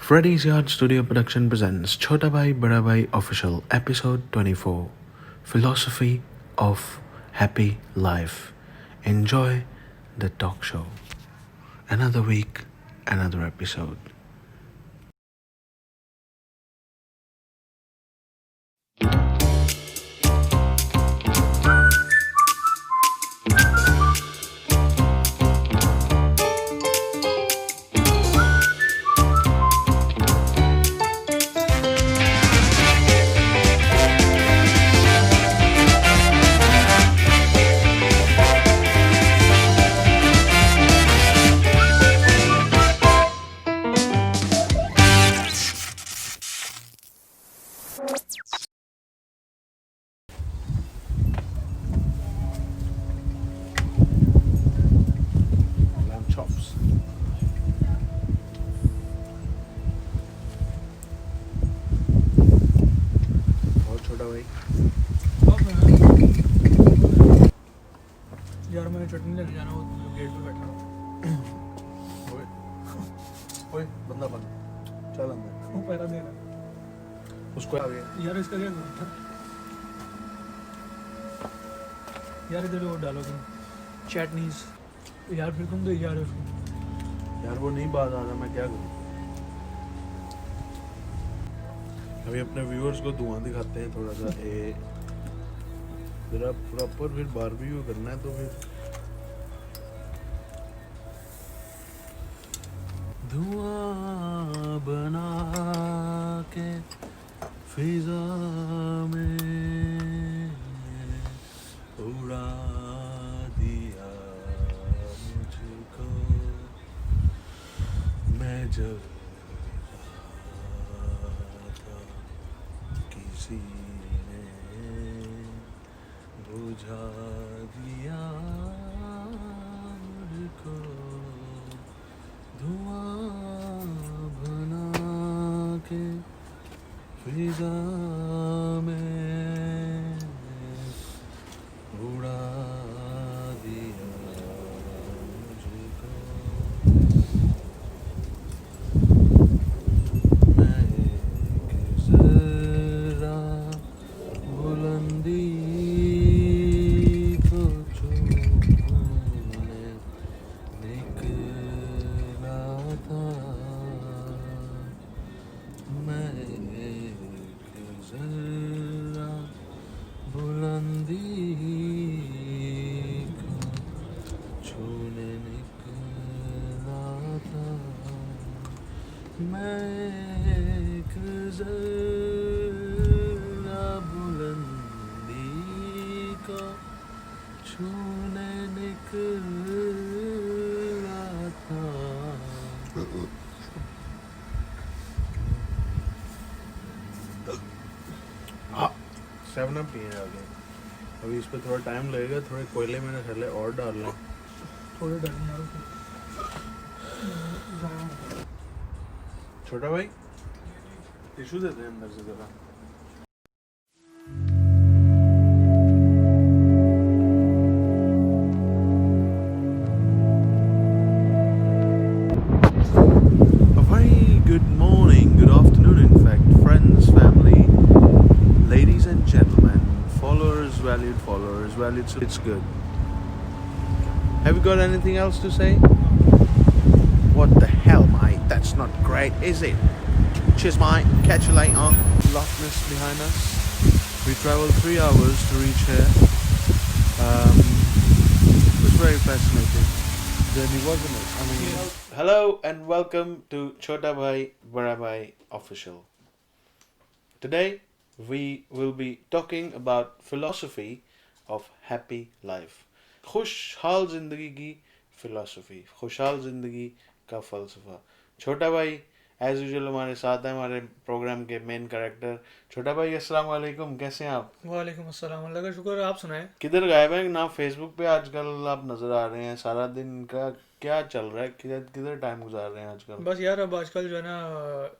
Freddy's Yard Studio Production presents Chota Bhai Bada Bhai Official Episode 24 Philosophy of Happy Life. Enjoy the talk show. Another week, another episode. Lamb chops. और छोटा भाई यार मैंने चटनी लेने जाना वो gate पे बैठा हूँ। ओए ओए बंदा बंद चल अंदर वो पैरा दे रहा उसको आ गया यार इसका क्या करूँ यार इधर वो डालो तुम चटनीज यार फिर तुम दे यार उसको यार वो नहीं बात आ रहा मैं क्या करूँ अभी अपने व्यूअर्स को धुआं दिखाते हैं थोड़ा सा ए जरा प्रॉपर फिर बारबेक्यू करना है तो फिर धुआं बना के फिजा में उड़ा दिया मुझको मैं जल रहा था किसी ने बुझा दिया मुझको धुआं बना के फिजा में उड़ा दिया मुझको मैं एक जरा बुलंदी को छूने निकला था मैं एक जरा बुलंदी को छूने निकला था मैं एक जरा बुलंदी को छूने निकला था 7 पीने आ गए अभी इस पे थोड़ा टाइम लगेगा थोड़े कोयले मैंने पहले और डाल लें थोड़े डालो यार उसको छोटा भाई टिश्यू देते हैं अंदर से जरा A very good morning, good afternoon, in fact, friends, family, ladies and gentlemen, valued followers, it's good. Have you got anything else to say? What the hell, mate? That's not great, is it? Cheers, mate. Catch you later. Loch Ness behind us. We travelled 3 hours to reach here. It was very fascinating journey, wasn't it? I mean, hello and welcome to Chota Bhai Bada Bhai Official. Today we will be talking about philosophy of happy life. खुशहाल जिंदगी की philosophy, खुशहाल जिंदगी का फलसफा. छोटा भाई as usual हमारे साथ हैं, हमारे प्रोग्राम के मेन कैरेक्टर. छोटा भाई अस्सलाम वालेकुम, कैसे हैं आप? वालेकुम अस्सलाम, अल्लाह का शुक्र, आप सुनाएं. किधर गायब हैं ना? फेसबुक पे आजकल आप नजर आ रहे हैं. सारा दिन का क्या चल रहा है? किधर किधर टाइम गुजार रहे हैं आजकल? बस यार अब आजकल जो है ना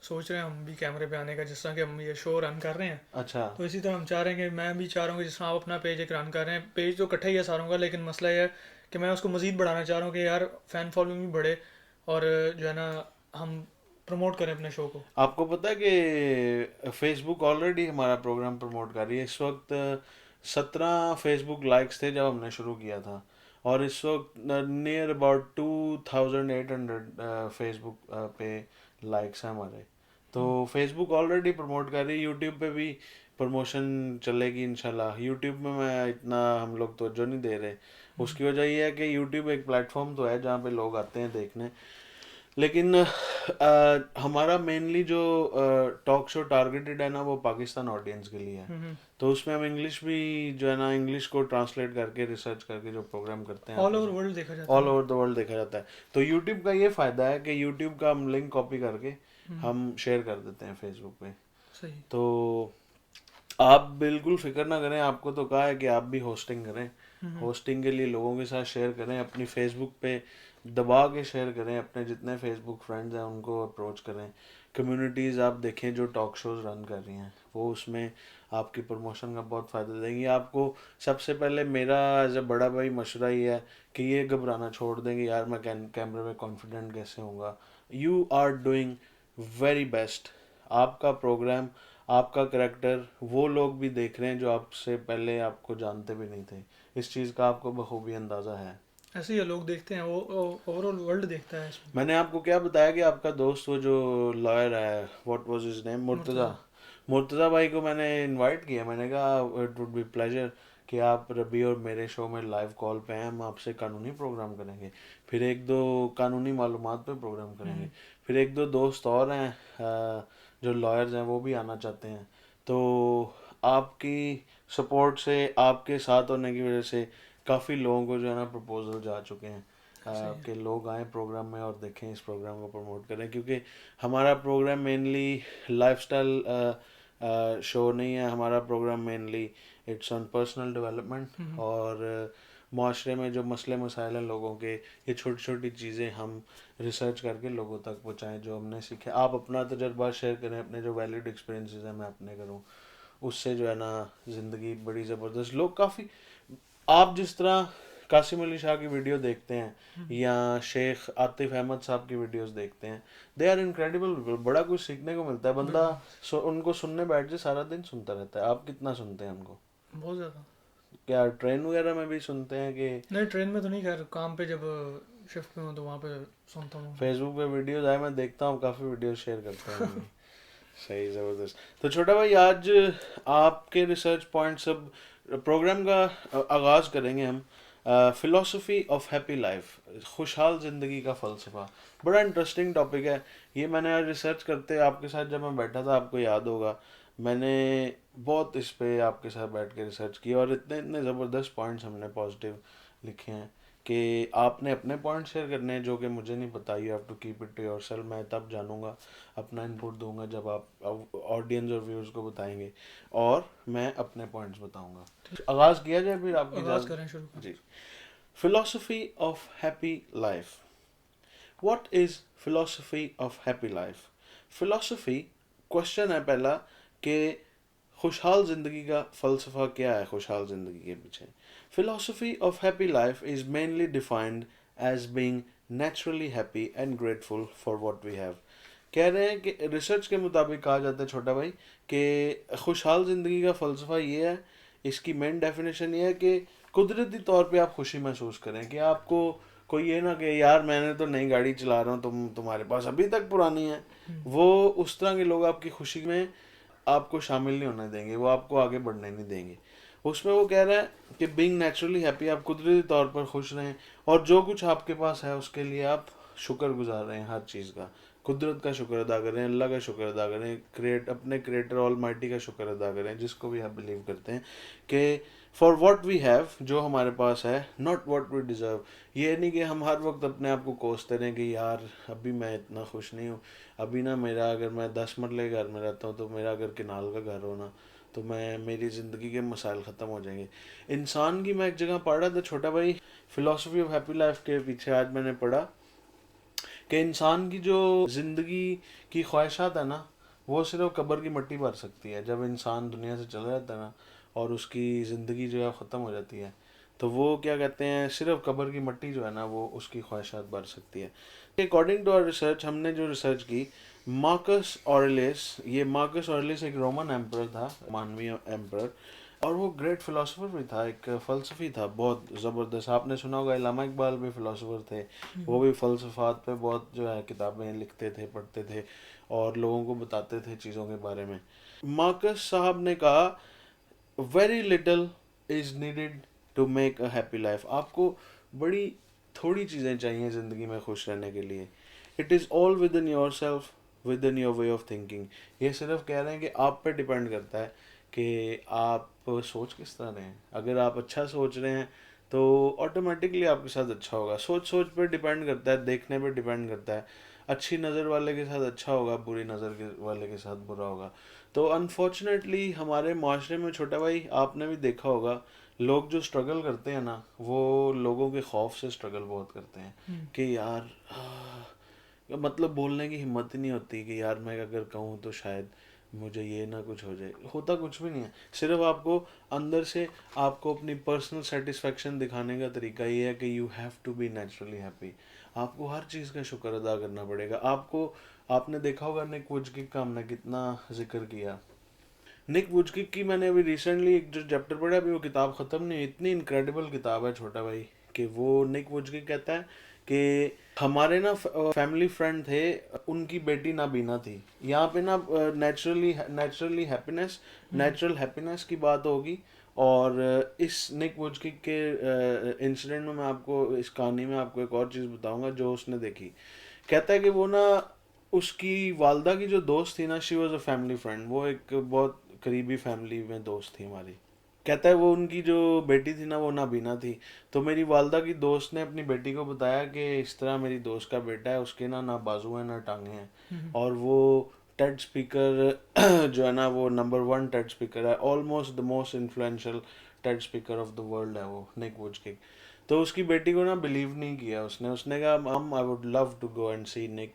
सोच रहे हैं हम भी कैमरे पे आने का, जिस तरह के हम ये शो रन कर रहे हैं. अच्छा. तो इसी तरह हम चाह रहे हैं कि मैं भी चाह रहा हूँ कि जिस तरह आप अपना पेज एक रन कर रहे हैं, पेज तो इकट्ठा ही है सारों का, लेकिन मसला ये है कि मैं उसको मज़ीद बढ़ाना चाह रहा हूँ कि यार फ़ैन फॉलोइंग भी बढ़े और जो है ना हम प्रमोट करें अपने शो को। आपको पता है कि फेसबुक ऑलरेडी हमारा प्रोग्राम प्रमोट कर रही है। इस वक्त 17 फेसबुक लाइक्स थे जब हमने शुरू किया था, और इस वक्त नियर अबाउट 2800 फेसबुक पे लाइक्स हैं हमारे। तो फेसबुक ऑलरेडी प्रमोट कर रही है। यूट्यूब पे भी प्रमोशन चलेगी इंशाल्लाह। यूट्यूब में मैं इतना हम लोग तवज्जो नहीं दे रहे। उसकी वजह यह है कि यूट्यूब एक प्लेटफॉर्म तो है जहाँ पे लोग आते हैं देखने, लेकिन हमारा मेनली जो टॉक शो टारगेटेड है ना, वो पाकिस्तान ऑडियंस के लिए है। तो उसमें हम इंग्लिश भी जो है ना, इंग्लिश को ट्रांसलेट करके रिसर्च करके जो प्रोग्राम करते हैं ऑल ओवर वर्ल्ड देखा जाता ऑल है। ओवर द वर्ल्ड देखा जाता है। तो यूट्यूब का ये फ़ायदा है कि यूट्यूब का हम लिंक कॉपी करके हम शेयर कर देते हैं फेसबुक पे। सही। तो आप बिल्कुल फिक्र ना करें, आपको तो कहा है कि आप भी होस्टिंग करें। होस्टिंग के लिए लोगों के साथ शेयर करें, अपनी फेसबुक पे दबा के शेयर करें, अपने जितने फेसबुक फ्रेंड्स हैं उनको अप्रोच करें। कम्युनिटीज़ आप देखें जो टॉक शोज़ रन कर रही हैं, वो उसमें आपकी प्रमोशन का बहुत फ़ायदा देंगी आपको। सबसे पहले मेरा एज ए बड़ा भाई मशवरा ये है कि ये घबराना छोड़ देंगे, यार मैं कैमरे में कॉन्फिडेंट कैसे होऊंगा। You are doing very best. आपका प्रोग्राम, आपका करैक्टर वो लोग भी देख रहे हैं जो आपसे पहले आपको जानते भी नहीं थे। इस चीज़ का आपको बखूबी अंदाज़ा है। ऐसे ही लोग देखते हैं, वो ओवरऑल वर्ल्ड देखता है इसमें। मैंने आपको क्या बताया कि आपका दोस्त वो जो लॉयर है, what was his name, Murtaza. Murtaza भाई को मैंने इनवाइट किया। मैंने कहा इट वुड बी प्लेजर कि आप रबी और मेरे शो में लाइव कॉल पे हैं, हम आपसे कानूनी प्रोग्राम करेंगे, फिर एक दो कानूनी मालूमात पे प्रोग्राम करेंगे, फिर एक दो दोस्त और हैं जो लॉयर्स हैं वो भी आना चाहते हैं। तो आपकी सपोर्ट से, आपके साथ होने की वजह से काफ़ी लोगों को जो है ना प्रपोजल जा चुके हैं कि लोग आएँ प्रोग्राम में और देखें, इस प्रोग्राम को प्रमोट करें। क्योंकि हमारा प्रोग्राम मेनली लाइफस्टाइल शो नहीं है। हमारा program mainly it's on personal development, और माशरे में जो मसले मसाइल हैं लोगों के, ये छोटी छोटी चीज़ें हम रिसर्च करके लोगों तक पहुँचाएँ जो हमने सीखे। आप अपना तजर्बा शेयर करें, अपने जो वैलिड एक्सपीरियंसेस हैं मैं अपने करूँ, उससे जो है ना ज़िंदगी बड़ी ज़बरदस्त। लोग काफ़ी, आप जिस तरह कासिम अली शाह की वीडियो देखते हैं या शेख आतिफ अहमद साहब की वीडियोस देखते हैं, दे आर इनक्रेडिबल। बड़ा कुछ सीखने को मिलता है। बंदा उनको सुनने बैठ जाए, सारा दिन सुनता रहता है। आप कितना सुनते हैं उनको? बहुत ज़्यादा। क्या ट्रेन वगैरह में भी सुनते हैं कि? नहीं, ट्रेन में तो नहीं, खैर काम पे जब शिफ्ट में हूँ तो वहाँ पे सुनता हूँ। फेसबुक पे वीडियोस आए, मैं देखता हूँ, काफ़ी वीडियो शेयर करते हैं। सही, ज़बरदस्त। तो छोटा भाई, आज आपके रिसर्च पॉइंट सब प्रोग्राम का आगाज़ करेंगे हम। फ़िलॉसफी ऑफ हैप्पी लाइफ, खुशहाल ज़िंदगी का फ़लसफ़ा। बड़ा इंटरेस्टिंग टॉपिक है ये। मैंने आज रिसर्च करते आपके साथ जब मैं बैठा था, आपको याद होगा, मैंने बहुत इस पे आपके साथ बैठ के रिसर्च की, और इतने इतने ज़बरदस्त पॉइंट्स हमने पॉजिटिव लिखे हैं कि आपने अपने पॉइंट शेयर करने हैं जो कि मुझे नहीं पता। You have to keep it to yourself. मैं तब जानूंगा, अपना इनपुट दूंगा जब आप ऑडियंस और व्यूअर्स को बताएंगे, और मैं अपने पॉइंट्स बताऊंगा। आगाज़ किया जाए फिर आपकी आगाज़ करें, शुरू करें। जी। Philosophy of happy life. What is philosophy of happy life? Philosophy, question है पहला कि खुशहाल ज़िंदगी का फ़लसफ़ा क्या है खुशहाल ज़िंदगी के पीछे। Philosophy of happy life is mainly defined as being naturally happy and grateful for what we have. कह रहे हैं कि रिसर्च के मुताबिक कहा जाता है छोटा भाई कि खुशहाल ज़िंदगी का फ़लसफ़ा ये है, इसकी मेन डेफिनेशन ये है कि कुदरती तौर पे आप खुशी महसूस करें, कि आपको कोई ये ना कि यार मैंने तो नई गाड़ी चला रहा हूँ, तुम्हारे पास अभी तक पुरानी है। वो उस तरह के लोग आपकी खुशी में आपको शामिल नहीं होने देंगे, वो आपको आगे बढ़ने नहीं देंगे। उसमें वो कह रहा है कि बीइंग नेचुरली हैप्पी, आप कुदरती तौर पर खुश रहें, और जो कुछ आपके पास है उसके लिए आप शुक्र गुजार रहे हैं हर चीज़ का। कुदरत का शुक्र अदा करें, अल्लाह का शुक्र अदा करें, अपने क्रिएटर ऑल माइटी का शुक्र अदा करें, जिसको भी आप बिलीव करते हैं कि फॉर वॉट वी हैव, जो हमारे पास है, नॉट वॉट वी डिज़र्व। ये नहीं कि हम हर वक्त अपने आप को कोसते रहें कि यार अभी मैं इतना खुश नहीं हूँ, अभी ना मेरा, अगर मैं 10 मरले घर में रहता हूँ तो मेरा अगर किनाल का घर हो ना, तो मेरी ज़िंदगी के मसाइल ख़त्म हो जाएंगे। इंसान की, मैं एक जगह पढ़ रहा था छोटा भाई, फ़िलॉसफी ऑफ हैप्पी लाइफ के पीछे आज मैंने पढ़ा कि इंसान की जो ज़िंदगी की ख्वाहिशात है ना, वो सिर्फ कब्र की मिट्टी भर सकती है। जब इंसान दुनिया से चला जाता है ना और उसकी ज़िंदगी जो है ख़त्म हो जाती है, तो वो क्या कहते हैं, सिर्फ कब्र की मिट्टी जो है ना वो उसकी ख्वाहिशात भर सकती है। अकॉर्डिंग टू आवर रिसर्च, हमने जो रिसर्च की, मार्कस ऑरेलियस, ये मार्कस ऑरेलियस एक रोमन एम्परर था, मानवीय एम्परर, और वो ग्रेट फिलोसोफर भी था, एक फ़लसफ़ी था बहुत ज़बरदस्त। आपने सुना होगा इल्लामा इकबाल भी फ़िलोसोफर थे, वो भी फ़लसफ़ात पे बहुत जो है किताबें लिखते थे, पढ़ते थे और लोगों को बताते थे चीज़ों के बारे में। मार्कस साहब ने कहा, very little is needed to make a happy life. आपको बड़ी थोड़ी चीज़ें चाहिए ज़िंदगी में खुश रहने के लिए। It is all with in your self, with in your way of thinking. ये सिर्फ कह रहे हैं कि आप पे डिपेंड करता है कि आप सोच किस तरह रहे हैं। अगर आप अच्छा सोच रहे हैं तो ऑटोमेटिकली आपके साथ अच्छा होगा। सोच सोच पे डिपेंड करता है, देखने पे डिपेंड करता है। अच्छी नज़र वाले के साथ अच्छा होगा, बुरी नज़र के वाले के साथ बुरा होगा। तो अनफॉर्चुनेटली हमारे माशरे में छोटा भाई, आपने भी देखा होगा, लोग जो स्ट्रगल करते हैं ना, वो लोगों के खौफ से स्ट्रगल बहुत करते हैं कि यार मतलब बोलने की हिम्मत ही नहीं होती कि यार मैं अगर कहूँ तो शायद मुझे ये ना कुछ हो जाए। होता कुछ भी नहीं है, सिर्फ आपको अंदर से आपको अपनी पर्सनल सेटिस्फेक्शन दिखाने का तरीका ये है कि you have to be naturally happy. आपको हर चीज़ का शुक्र अदा करना पड़ेगा। आपको, आपने देखा होगा निक वुजकिक का हमने कितना जिक्र किया। निक वुजकिक की मैंने अभी रिसेंटली एक जो चैप्टर पढ़ा, अभी वो किताब ख़त्म नहीं हुई। इतनी इनक्रेडिबल किताब है छोटा भाई कि वो निक वुजकिक कहता है कि हमारे ना फैमिली फ्रेंड थे, उनकी बेटी नाबीना थी। यहाँ पे ना नेचुरली हैप्पीनेस, नेचुरल हैप्पीनेस की बात होगी। और इस निक वुजकिक के इंसिडेंट में मैं आपको, इस कहानी में आपको एक और चीज़ बताऊंगा जो उसने देखी। कहता है कि वो ना, उसकी वालदा की जो दोस्त थी ना, she was a family friend, वो एक बहुत करीबी फैमिली में दोस्त थी हमारी। कहता है वो उनकी जो बेटी थी ना, वो नाबीना थी। तो मेरी वालदा की दोस्त ने अपनी बेटी को बताया कि इस तरह मेरी दोस्त का बेटा है, उसके ना ना बाजू हैं ना टांगे हैं, और वो टेड स्पीकर जो है ना, वो नंबर 1 टेड स्पीकर है, almost the most influential Ted speaker of the world है वो निक वुजकिक। तो उसकी बेटी को ना बिलीव नहीं किया उसने। उसने कहा mum I would love to go and see Nick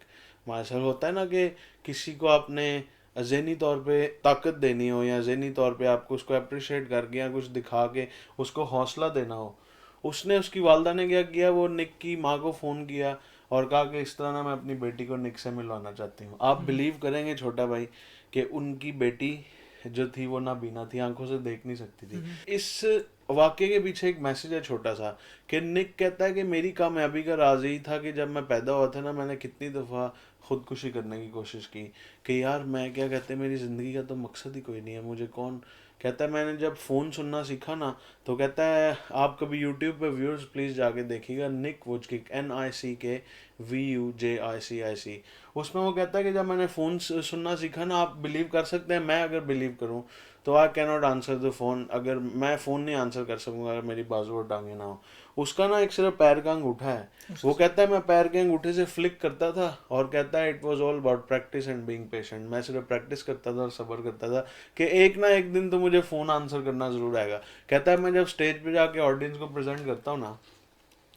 my. होता है ना कि किसी को आपने ज़हनी तौर पे ताकत देनी हो, या ज़हनी तौर पे आपको उसको अप्रिशिएट करके या कुछ दिखा के उसको हौसला देना हो। उसने, उसकी वालदा ने क्या किया, वो निक की माँ को फ़ोन किया और कहा कि इस तरह ना मैं अपनी बेटी को निक से मिलवाना चाहती हूँ। आप बिलीव करेंगे छोटा भाई कि उनकी बेटी जो थी वो नाबीना थी, आंखों से देख नहीं सकती थी। इस वाक्य के पीछे एक मैसेज है छोटा सा, कि निक कहता है कि मेरी कामयाबी का राज यही था कि जब मैं पैदा हुआ था ना, मैंने कितनी दफ़ा खुदकुशी करने की कोशिश की कि यार मैं, क्या कहते हैं, मेरी ज़िंदगी का तो मकसद ही कोई नहीं है, मुझे कौन। कहता है मैंने जब फ़ोन सुनना सीखा ना, तो कहता है आप कभी यूट्यूब पे व्यूअर्स प्लीज़ जाके देखिएगा, निक वुजकिक, NICKVUJICIC। उसमें वो कहता है कि जब मैंने फ़ोन सुनना सीखा ना, आप बिलीव कर सकते हैं, मैं अगर बिलीव करूँ तो I can not answer the phone. अगर मैं फ़ोन नहीं आंसर कर सकूँगा अगर मेरी बाजू और टांगे ना हो। उसका ना एक सिर्फ पैर का अंगूठा है। वो कहता है मैं पैर के अंगूठे से फ्लिक करता था, और कहता है it was all about practice and being patient. मैं सिर्फ प्रैक्टिस करता था और सब्र करता था कि एक ना एक दिन तो मुझे फ़ोन आंसर करना ज़रूर आएगा। कहता है मैं जब स्टेज पे जाके ऑडियंस को प्रेजेंट करता हूँ ना,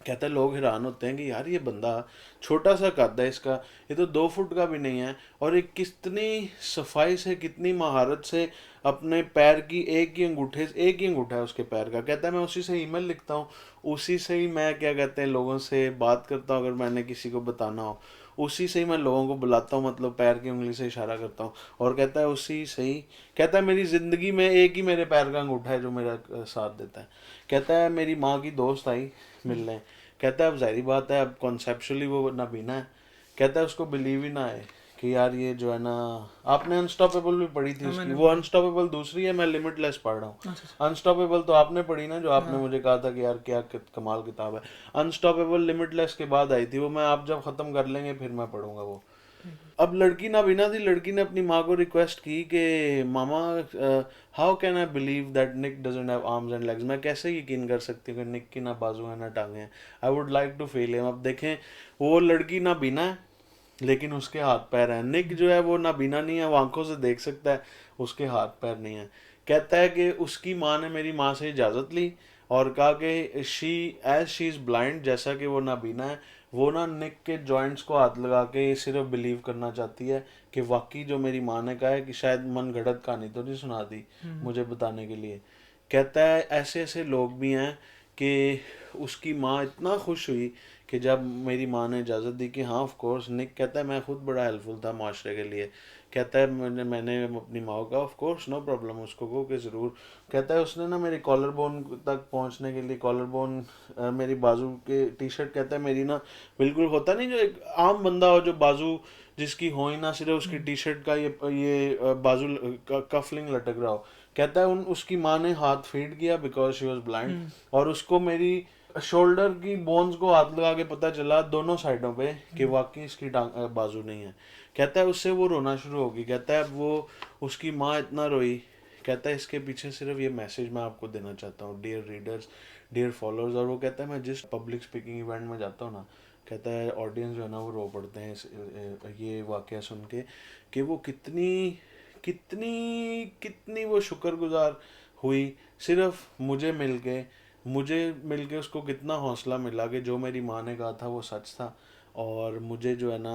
कहता है लोग हैरान होते हैं कि यार ये बंदा, छोटा सा कद है इसका, ये तो 2 फुट का भी नहीं है, और ये कितनी सफाई से, कितनी महारत से अपने पैर की एक ही अंगूठे से, एक ही अंगूठा है उसके पैर का। कहता है मैं उसी से ईमेल लिखता हूँ, उसी से ही मैं, क्या कहते हैं, लोगों से बात करता हूँ, अगर मैंने किसी को बताना हो उसी से ही मैं लोगों को बुलाता हूँ, मतलब पैर की उंगली से इशारा करता हूँ। और कहता है उसी से ही, कहता है मेरी ज़िंदगी में एक ही मेरे पैर का अंगूठा है जो मेरा साथ देता है। कहता है मेरी माँ की दोस्त आई मिलने। कहता है अब जाहिर बात है, अब कॉन्सेप्चुअली वो नाबीना है। कहता है उसको बिलीव ही ना आए कि यार ये जो है ना, आपने अनस्टॉपेबल भी पढ़ी थी उसकी, वो अनस्टॉपेबल दूसरी है, मैं लिमिटलेस पढ़ रहा हूँ। अनस्टॉपेबल तो आपने पढ़ी ना, जो आपने मुझे कहा था कि यार क्या कमाल किताब है। अनस्टॉपेबल लिमिटलेस के बाद आई थी वो, मैं आप जब ख़त्म कर लेंगे फिर मैं पढ़ूंगा वो। अब लड़की नाबीना थी, लड़की ने अपनी माँ को रिक्वेस्ट की कि mama how can I believe that Nick doesn't have arms and legs. मैं कैसे यकीन कर सकती हूँ कि निक की ना बाजू है ना टांगे हैं। I would like to feel him. अब देखें, वो लड़की नाबीना है लेकिन उसके हाथ पैर हैं। निक जो है वो नाबीना नहीं है, वो आंखों से देख सकता है, उसके हाथ पैर नहीं है। कहता है कि उसकी माँ ने मेरी माँ से इजाज़त ली और कहा कि शी इज़ ब्लाइंड, जैसा कि वो नाबीना है, वो ना निक के जॉइंट्स को हाथ लगा के सिर्फ बिलीव करना चाहती है कि वाकई जो मेरी माँ ने कहा है, कि शायद मन गढ़ंत कहानी तो नहीं सुना दी मुझे बताने के लिए। कहता है ऐसे ऐसे लोग भी हैं कि उसकी माँ इतना खुश हुई कि जब मेरी माँ ने इजाज़त दी कि हाँ ऑफ कोर्स, निक कहता है मैं खुद बड़ा हेल्पफुल था माशरे के लिए, कहता है मैंने अपनी माँ को कहा ऑफ कोर्स नो प्रॉब्लम, उसको कहो कि ज़रूर। कहता है उसने ना मेरी कॉलर बोन तक पहुंचने के लिए, कॉलर बोन मेरी बाजू के टी शर्ट, कहता है मेरी ना बिल्कुल होता नहीं जो एक आम बंदा हो जो बाजू जिसकी हो ही ना, सिर्फ उसकी टी शर्ट का ये बाजू कफलिंग लटक रहा हो। कहता है उसकी माँ ने हाथ फीड किया बिकॉज शी वॉज ब्लाइंड, और उसको मेरी शोल्डर की बोन्स को हाथ लगा के पता चला दोनों साइडों पे कि वाकई इसकी बाजू नहीं है। कहता है उससे वो रोना शुरू होगी। कहता है वो उसकी माँ इतना रोई। कहता है इसके पीछे सिर्फ ये मैसेज मैं आपको देना चाहता हूँ, डियर रीडर्स, डियर फॉलोअर्स। और वो कहता है मैं जिस पब्लिक स्पीकिंग इवेंट में जाता हूँ ना, कहता है ऑडियंस जो है ना वो रो पड़ते हैं ये वाकया सुन के कि वो कितनी कितनी कितनी वो शुक्रगुजार हुई सिर्फ मुझे मिल के उसको कितना हौसला मिला कि जो मेरी माँ ने कहा था वो सच था, और मुझे जो है ना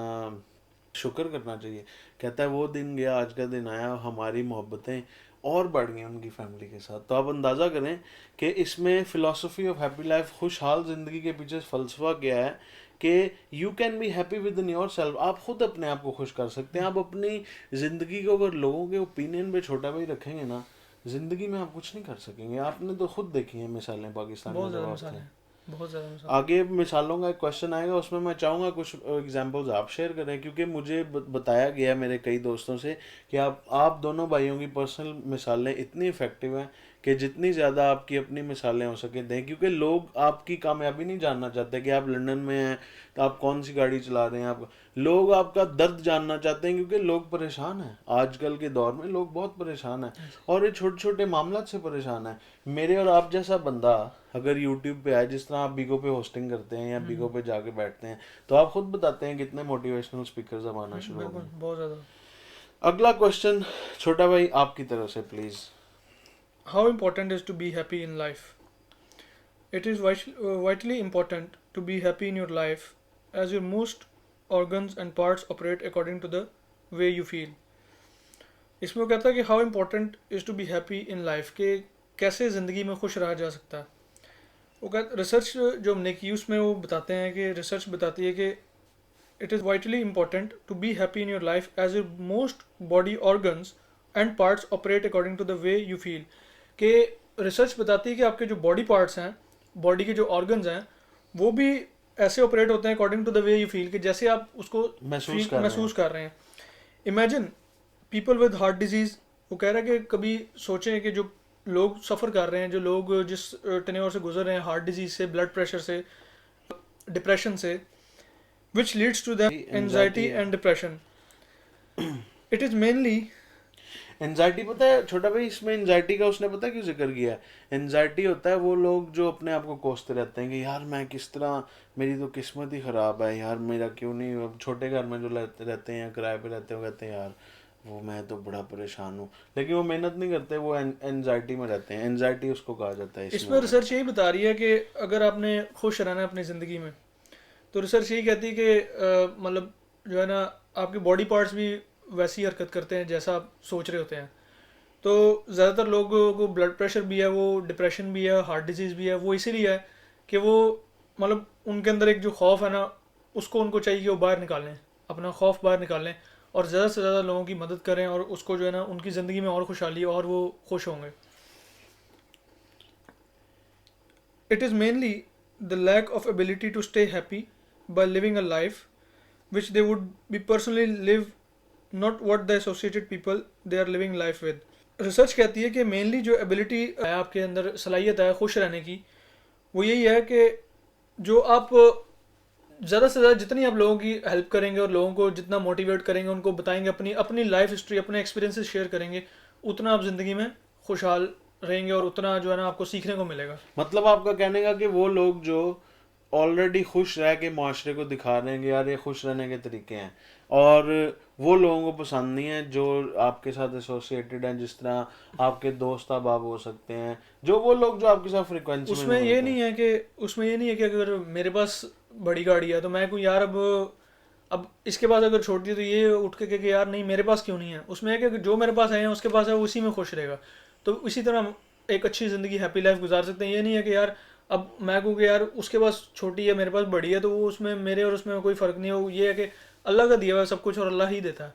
शुक्र करना चाहिए। कहता है वो दिन गया, आज का दिन आया, हमारी मोहब्बतें और बढ़ गई उनकी फैमिली के साथ। तो आप अंदाज़ा करें कि इसमें फ़िलासफ़ी ऑफ हैप्पी लाइफ, खुशहाल ज़िंदगी के पीछे फ़लसफ़ा क्या है कि you can be happy with in your self. आप खुद अपने आप को खुश कर सकते हैं। आप अपनी ज़िंदगी को अगर लोगों के ओपिनियन पे छोटा भाई रखेंगे ना, ज़िंदगी में आप कुछ नहीं कर सकेंगे। आपने तो खुद देखी हैं मिसालें पाकिस्तान में जब आप थे। बहुत ज़्यादा आगे मिसालों का एक क्वेश्चन आएगा, उसमें मैं चाहूँगा कुछ एग्जांपल्स आप शेयर करें, क्योंकि मुझे बताया गया मेरे कई दोस्तों से कि आप दोनों भाइयों की पर्सनल मिसालें इतनी इफ़ेक्टिव हैं कि जितनी ज़्यादा आपकी अपनी मिसालें हो सके दें, क्योंकि लोग आपकी कामयाबी नहीं जानना चाहते कि आप लंदन में हैं तो आप कौन सी गाड़ी चला रहे हैं। आप लोग आपका दर्द जानना चाहते हैं, क्योंकि लोग परेशान हैं। आजकल के दौर में लोग बहुत परेशान हैं, और ये छोटे छोटे मामला से परेशान है। मेरे और आप जैसा बंदा अगर यूट्यूब पे आए, जिस तरह आप बिगो पे होस्टिंग करते हैं या बिगो पे जाके बैठते हैं, तो आप खुद बताते हैं कितने मोटिवेशनल स्पीकर्स अब आना शुरू हो गए। बहुत ज़्यादा। अगला क्वेश्चन छोटा भाई आपकी तरफ से please. How important is to be happy in life? It is vitally important to be happy in your life, as your most organs and parts operate according to the way you feel. इसमें वो कहता है कि how important is to be happy in life, कि कैसे ज़िंदगी में खुश रहा जा सकता है। वो कहता रिसर्च जो हमने की उसमें वो बताते हैं कि रिसर्च बताती है कि it is vitally important to be happy in your life as your most body organs and parts operate according to the way you feel। कि रिसर्च बताती है कि आपके जो बॉडी पार्ट्स हैं, बॉडी के जो ऑर्गन्स हैं, वो भी ऐसे ऑपरेट होते हैं according to the way you feel, कि जैसे आप उसको महसूस कर रहे हैं। Imagine people with heart disease, वो कह रहा है कि कभी सोचें कि जो लोग सफ़र कर रहे हैं, जो लोग जिस टेन्योर से गुजर रहे हैं, हार्ट डिजीज़ से, ब्लड प्रेशर से, डिप्रेशन से, which leads to the anxiety and depression. It is mainly anxiety, पता है छोटा भाई इसमें एनजाइटी का उसने पता है क्यों जिक्र किया है? एनजाइटी होता है वो लोग जो अपने आप को कोसते रहते हैं कि यार मैं किस तरह, मेरी तो किस्मत ही ख़राब है यार, मेरा क्यों नहीं। अब छोटे घर में जो रहते हैं, किराए पे रहते हैं, कहते हैं यार वो मैं तो बड़ा परेशान हूँ, लेकिन वो मेहनत नहीं करते, वो एनजाइटी में रहते हैं। एनजाइटी उसको कहा जाता है। इसमें रिसर्च यही बता रही है कि अगर आपने खुश रहना है अपनी ज़िंदगी में, तो रिसर्च यही कहती है कि मतलब जो है ना आपके बॉडी पार्ट्स भी वैसी हरकत करते हैं जैसा आप सोच रहे होते हैं। तो ज़्यादातर लोगों को ब्लड प्रेशर भी है, वो डिप्रेशन भी है, हार्ट डिजीज़ भी है, वो इसीलिए है कि वो मतलब उनके अंदर एक जो खौफ है ना, उसको उनको चाहिए कि वो बाहर निकालें, अपना खौफ बाहर निकालें और ज़्यादा से ज़्यादा लोगों की मदद करें, और उसको जो है ना उनकी ज़िंदगी में और खुशहाली और वो खुश होंगे। It is mainly the lack of ability to stay happy by living a life which they would be personally live, not what the associated people they are living life with. Research कहती है कि mainly जो ability है आपके अंदर, सलाहियत है खुश रहने की, वो यही है कि जो आप ज़्यादा से ज़्यादा जितनी आप लोगों की हेल्प करेंगे और लोगों को जितना मोटिवेट करेंगे, उनको बताएंगे, अपनी अपनी लाइफ हिस्ट्री, अपने एक्सपीरियंसेस शेयर करेंगे, उतना आप ज़िंदगी में खुशहाल रहेंगे और उतना जो है ना आपको सीखने को मिलेगा। मतलब आपका कहने का कि वो लोग जो ऑलरेडी खुश रह के माशरे को दिखा रहे हैं कि यार ये खुश रहने के तरीके हैं, और वो लोगों को पसंद नहीं है जो आपके साथ एसोसिएटेड हैं, जिस तरह आपके दोस्त अहबाब हो सकते हैं, जो वो लोग जो आपके साथ फ्रीक्वेंसी उसमें ये नहीं है कि अगर मेरे पास बड़ी गाड़ी है तो मैं कोई यार अब इसके पास अगर छोड़ दी तो ये उठ के कि यार नहीं मेरे पास क्यों नहीं है। उसमें है कि जो मेरे पास है उसके पास है, उसी में खुश रहेगा। तो इसी तरह एक अच्छी ज़िंदगी, हैप्पी लाइफ गुजार सकते हैं। ये नहीं है कि यार अब मैं कहूँ कि यार उसके पास छोटी है, मेरे पास बड़ी है, तो वो उसमें मेरे और उसमें कोई फ़र्क नहीं है। वो ये है कि अल्लाह का दिया हुआ है सब कुछ और अल्लाह ही देता है।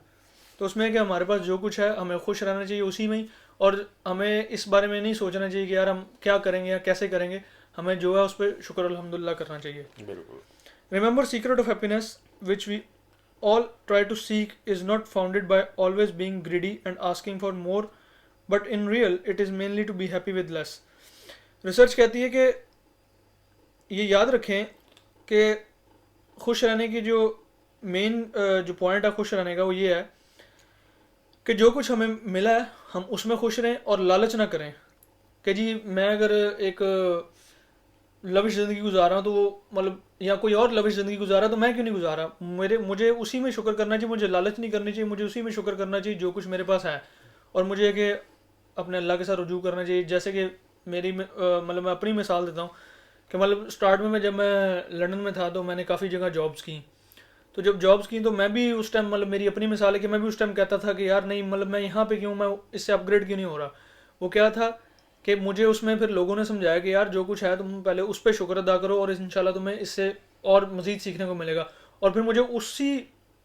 तो उसमें है कि हमारे पास जो कुछ है हमें खुश रहना चाहिए उसी में ही, और हमें इस बारे में नहीं सोचना चाहिए कि यार हम क्या करेंगे या कैसे करेंगे। हमें जो है उस पर शुक्र अल्हम्दुलिल्लाह करना चाहिए। बिल्कुल। Remember, secret of happiness, which we all try to seek, is not founded by always being greedy and asking for more, but in real, it is mainly to be happy with less. Research कहती है कि ये याद रखें कि खुश रहने की जो मेन जो पॉइंट है खुश रहने का, वो ये है कि जो कुछ हमें मिला है हम उसमें खुश रहें और लालच ना करें कि जी मैं अगर एक लविश ज़िंदगी गुजार रहा हूँ तो वो मतलब, या कोई और लविश ज़िंदगी गुजारा है तो मैं क्यों नहीं गुजारा। मुझे उसी में शुक्र करना चाहिए, मुझे लालच नहीं करनी चाहिए, मुझे उसी में शुक्र करना चाहिए जो कुछ मेरे पास है। और मुझे कि अपने अल्लाह के साथ रुजू करना चाहिए। जैसे कि मतलब मैं अपनी मिसाल देता हूँ कि मतलब स्टार्ट में जब मैं लंदन में था तो मैंने काफ़ी जगह जॉब्स की। तो जब जॉब्स की तो मैं भी उस टाइम, मतलब मेरी अपनी मिसाल है कि मैं भी उस टाइम कहता था कि यार नहीं, मतलब मैं यहाँ पे क्यों, मैं इससे अपग्रेड क्यों नहीं हो रहा। वो क्या था कि मुझे उसमें फिर लोगों ने समझाया कि यार जो कुछ है तुम पहले उस पर शुक्र अदा करो और इंशाल्लाह तुम्हें इससे और मज़ीद सीखने को मिलेगा। और फिर मुझे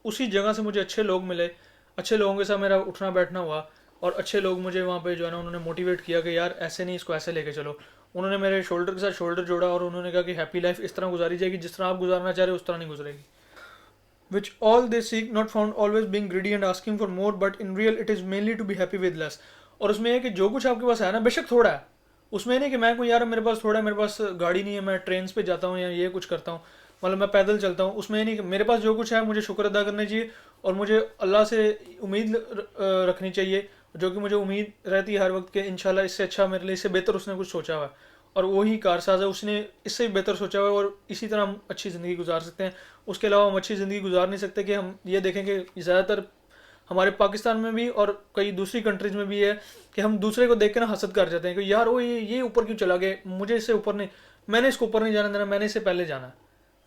उसी जगह से मुझे अच्छे लोग मिले, अच्छे लोगों के साथ मेरा उठना बैठना हुआ, और अच्छे लोग मुझे वहाँ पे जो है ना उन्होंने मोटिवेट किया कि यार ऐसे नहीं, इसको ऐसे लेके चलो। उन्होंने मेरे शोल्डर के साथ शोल्डर जोड़ा और उन्होंने कहा कि हैप्पी लाइफ इस तरह गुजारी जाएगी जिस तरह आप गुजारना चाह रहे हो उस तरह नहीं गुजरेगी। Which all they seek, not found always being greedy and asking for more, but in real it is mainly to be happy with less. और उसमें है कि जो कुछ आपके पास है ना, बेशक थोड़ा है, उसमें नहीं कि मैं कोई यार मेरे पास थोड़ा है, मेरे पास गाड़ी नहीं है, मैं ट्रेन पे जाता हूँ या ये कुछ करता हूँ, मतलब मैं पैदल चलता हूँ, उसमें नहीं कि मेरे पास जो कुछ है मुझे शुक्र अदा करना चाहिए और मुझे अल्लाह से उम्मीद रखनी चाहिए, जो कि मुझे उम्मीद रहती है हर वक्त कि इंशाल्लाह इससे अच्छा मेरे लिए, इससे बेहतर उसने कुछ सोचा हुआ है और वही कारसाज है, उसने इससे भी बेहतर सोचा हुआ है और इसी तरह हम अच्छी ज़िंदगी गुजार सकते हैं। उसके अलावा हम अच्छी ज़िंदगी गुजार नहीं सकते। कि हम ये देखें कि ज़्यादातर हमारे पाकिस्तान में भी और कई दूसरी कंट्रीज़ में भी है कि हम दूसरे को देख के ना हसद कर जाते हैं कि यार वो ये ऊपर क्यों चला गया, मुझे इससे ऊपर नहीं, मैंने इसको ऊपर नहीं जाना देना, मैंने इससे पहले जाना है,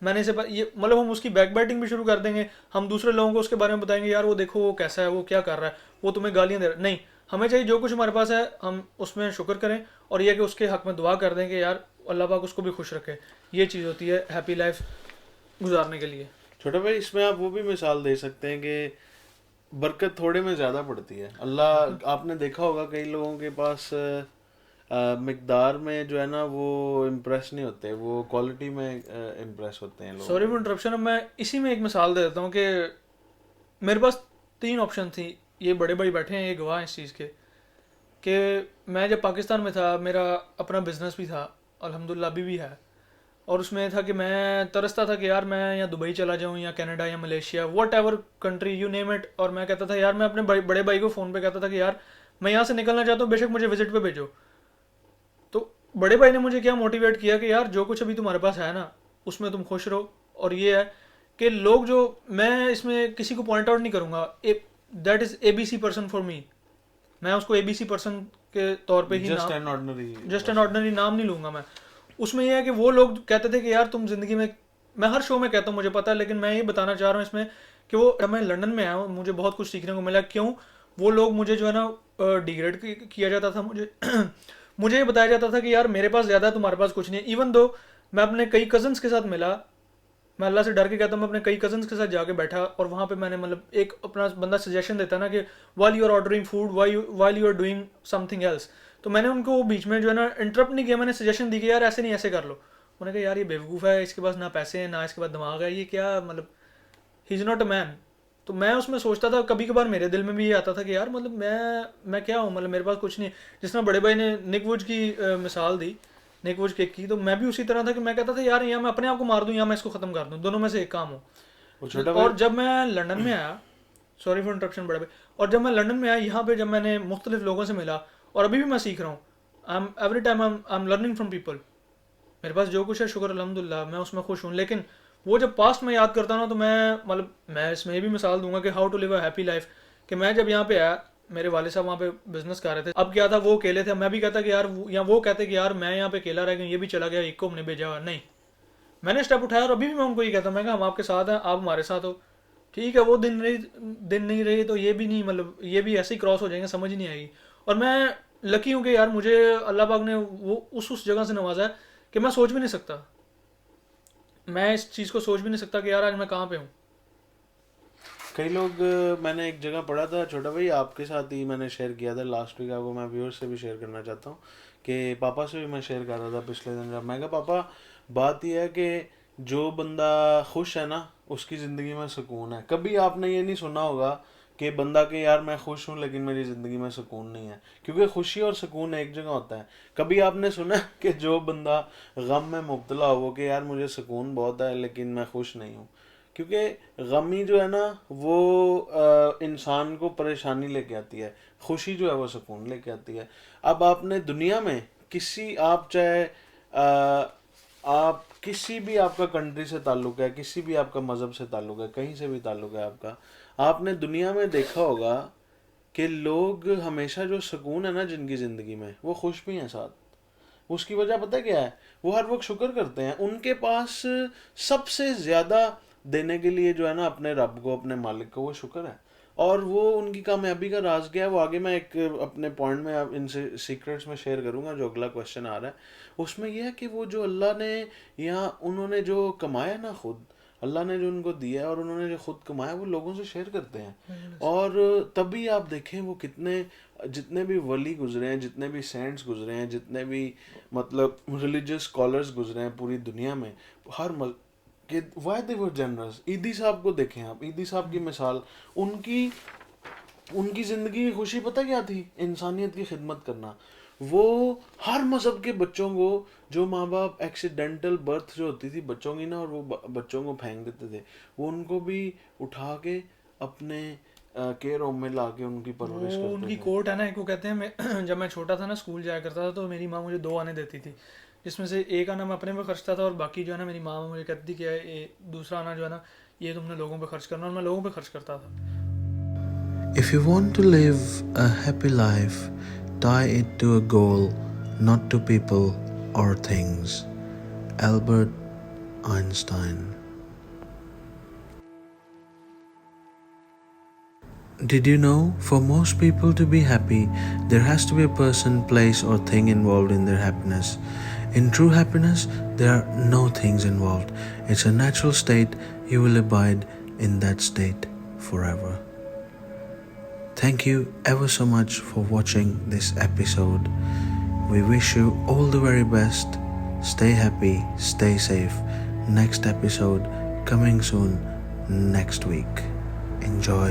मैंने इसे ये मतलब हम उसकी बैक बैटिंग भी शुरू कर देंगे। हम दूसरे लोगों को उसके बारे में बताएंगे यार वो देखो वो कैसा है, वो क्या कर रहा है, वो तुम्हें गालियाँ दे रहा है। नहीं, हमें चाहिए जो कुछ हमारे पास है हम उसमें शुक्र करें और यह कि उसके हक में दुआ कर दें कि यार अल्लाह पाक उसको भी खुश रखे। ये चीज़ होती है हैप्पी लाइफ गुजारने के लिए। छोटे भाई, इसमें आप वो भी मिसाल दे सकते हैं कि बरकत थोड़े में ज़्यादा पड़ती है। अल्लाह, आपने देखा होगा कई लोगों के पास मिकदार में जो है ना वो इम्प्रेस नहीं होते, वो क्वालिटी में इम्प्रेस होते हैं लोग। सॉरी फॉर इंटरप्शन, अब मैं इसी में एक मिसाल दे देता हूँ कि मेरे पास 3 ऑप्शन थी, ये बड़े भाई बैठे हैं ये गवाह हैं इस चीज़ के, कि मैं जब पाकिस्तान में था मेरा अपना बिजनेस भी था, अल्हम्दुलिल्लाह अभी भी है, और उसमें था कि मैं तरसता था कि यार मैं या दुबई चला जाऊँ या कनाडा या Malaysia, what ever country you name it. और मैं कहता था यार, मैं अपने बड़े भाई को फ़ोन पे कहता था कि यार मैं यहाँ से निकलना चाहता हूँ, बेशक मुझे विजिट पे भेजो। तो बड़े भाई ने मुझे क्या मोटिवेट किया कि यार जो कुछ अभी तुम्हारे पास है ना उसमें तुम खुश रहो। और ये है कि लोग जो, मैं इसमें किसी को पॉइंट आउट नहीं करूँगा, that is ABC person for me, मैं उसको ABC पर्सन के तौर पे ही जस्ट एन ऑर्डिनरी नाम नहीं लूँगा मैं। उसमें यह है कि वो लोग कहते थे कि यार तुम ज़िंदगी में, मैं हर शो में कहता हूँ मुझे पता है, लेकिन मैं ये बताना चाह रहा हूँ इसमें कि वो जब मैं लंदन में आया हूँ मुझे बहुत कुछ सीखने को मिला। क्यों? वो लोग मुझे जो है ना डिग्रेड किया जाता था, मुझे मुझे ये बताया जाता था कि यार मेरे पास ज़्यादा है तुम्हारे पास कुछ नहीं है। इवन दो मैं अपने कई कज़न्स के साथ मिला, मैं अल्लाह से डर के कहता हूँ, मैं अपने कई कज़न्स के साथ जाके बैठा और वहाँ पे मैंने मतलब एक अपना बंदा सजेशन देता ना कि while you are ordering food while you are doing something else, तो मैंने उनको बीच में जो है ना इंटरप्ट नहीं किया, मैंने सजेशन दी कि यार ऐसे नहीं ऐसे कर लो। उन्होंने कहा यार ये बेवकूफ़ है, इसके पास ना पैसे हैं ना इसके पास दिमाग है, ये क्या मतलब, he is not a man. तो मैं उसमें सोचता था, कभी कभार मेरे दिल में भी ये आता था कि यार मतलब मैं क्या हूँ, मतलब मेरे पास कुछ नहीं। जिस तरह बड़े भाई ने निक वुड की मिसाल दी, निक वुड केक की, तो मैं भी उसी तरह था कि मैं कहता था यार या मैं अपने आप को मार दूँ या मैं इसको ख़त्म कर दूँ, दोनों में से एक काम हो। और जब मैं लंदन में आया, सॉरी फॉर इंटरप्शन बड़े भाई, और जब मैं लंदन में आया यहाँ पे जब मैंने मुख्तलिफ लोगों से मिला और अभी भी मैं सीख रहा हूँ, every time I am learning from people. मेरे पास जो कुछ है शुक्र अल्हम्दुलिल्लाह, मैं उसमें खुश हूँ। लेकिन वो जब पास्ट में याद करता हूँ ना तो मैं इसमें ये भी मिसाल दूंगा कि how to live a happy life, कि मैं जब यहाँ पे आया, मेरे वाले साहब वहाँ पे बिजनेस कर रहे थे, अब क्या था वो अकेले थे, मैं भी कहता कि यार, या वो कहते कि यार मैं यहाँ पे अकेला रह गया, ये भी चला गया, एक को हमने भेजा हुआ नहीं, मैंने स्टेप उठाया और अभी भी मैं उनको ये कहता हूँ, मैं कहा हम आपके साथ हैं, आप हमारे साथ हो, ठीक है। वो दिन नहीं रही तो ये भी नहीं, मतलब ये भी ऐसे ही क्रॉस हो जाएंगे, समझ ही नहीं आएगी। और मैं लकी हूँ कि यार मुझे अल्लाह पाक ने वो उस जगह से नवाजा है कि मैं सोच भी नहीं सकता, मैं इस चीज़ को सोच भी नहीं सकता कि यार आज मैं कहाँ पे हूँ। कई लोग, मैंने एक जगह पढ़ा था छोटा भाई, आपके साथ ही मैंने शेयर किया था लास्ट वीक, आपको मैं व्यूअर्स से भी शेयर करना चाहता हूँ कि पापा से भी मैं शेयर कर रहा था पिछले दिन जब मैं कहा पापा बात यह है कि जो बंदा खुश है ना उसकी ज़िंदगी में सुकून है। कभी आपने ये नहीं सुना होगा कि बंदा के यार मैं खुश हूँ लेकिन मेरी ज़िंदगी में सुकून नहीं है, क्योंकि खुशी और सुकून एक जगह होता है। कभी आपने सुना कि जो बंदा गम में मुब्तला हो वो कि यार मुझे सुकून बहुत है लेकिन मैं खुश नहीं हूँ? क्योंकि गमी जो है ना वो इंसान को परेशानी लेके आती है, खुशी जो है वो सुकून लेके आती है। अब आपने दुनिया में किसी, आप चाहे आप किसी भी आपका कंट्री से ताल्लुक़ है, किसी भी आपका मज़हब से ताल्लुक़ है, कहीं से भी ताल्लुक़ है आपका, आपने दुनिया में देखा होगा कि लोग हमेशा जो सुकून है ना जिनकी ज़िंदगी में वो खुश भी हैं साथ। उसकी वजह पता है क्या है? वो हर वक्त शुक्र करते हैं। उनके पास सबसे ज़्यादा देने के लिए जो है ना अपने रब को, अपने मालिक को, वो शुक्र है। और वो उनकी कामयाबी का राज क्या है वो आगे मैं एक अपने पॉइंट में आप इनसे सीक्रेट्स में शेयर करूंगा, जो अगला क्वेश्चन आ रहा है उसमें यह है कि वो जो अल्लाह ने या उन्होंने जो कमाया ना, खुद अल्लाह ने जो उनको दिया है और उन्होंने जो खुद कमाया वो लोगों से शेयर करते हैं। और तभी आप देखें वो कितने, जितने भी वली गुजरे हैं, जितने भी सेंट्स गुजरे हैं, जितने भी मतलब रिलीजियस स्कॉलर्स गुजरे हैं पूरी दुनिया में, हर कि वाई दे वर जनरस। ईदी साहब को देखें आप, ईदी साहब की मिसाल, उनकी उनकी ज़िंदगी की खुशी पता क्या थी? इंसानियत की खिदमत करना। वो हर मज़हब के बच्चों को, जो माँ बाप एक्सीडेंटल बर्थ जो होती थी बच्चों की ना, और वो बच्चों को फेंक देते थे, वो उनको भी उठा के अपने केयर होम में ला के उनकी परवरिश करते थे। उनकी कोट है ना, एक वो कहते हैं, मैं जब मैं छोटा था ना स्कूल जाया करता था तो मेरी माँ मुझे 2 आने देती थी, जिसमें से एक आना मैं अपने पे खर्चता था और बाकी जो है ना मेरी माँ मुझे कहती थी कि दूसरा आना जो है ना ये तुमने लोगों पे खर्च करना, और मैं लोगों पे खर्च करता था। If you want to live a happy life, tie it to a goal, not to people or things. Albert Einstein. Did you know, for most people to be happy, there has to be a person, place, or thing involved in their happiness. In true happiness, there are no things involved. It's a natural state. You will abide in that state forever. Thank you ever so much for watching this episode. We wish you all the very best. Stay happy, stay safe. Next episode coming soon next week. Enjoy.